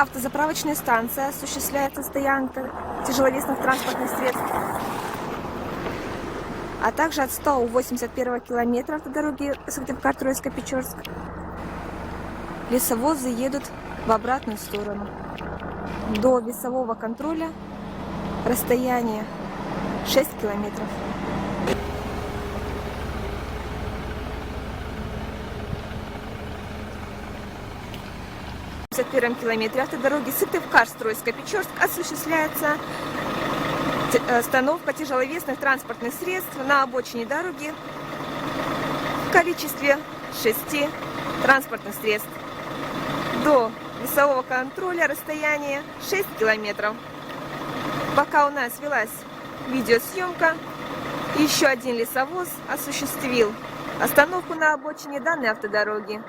Автозаправочная станция, осуществляется стоянка тяжеловесных транспортных средств, а также от 181 километра автодороги Сыктывкар-Троицко-Печорск лесовозы едут в обратную сторону. До весового контроля расстояние 6 километров. В 51 километре автодороги Сыктывкар-Троицко-Печорск осуществляется остановка тяжеловесных транспортных средств на обочине дороги в количестве 6 транспортных средств. До весового контроля расстояние 6 километров. Пока у нас велась видеосъемка, еще один лесовоз осуществил остановку на обочине данной автодороги.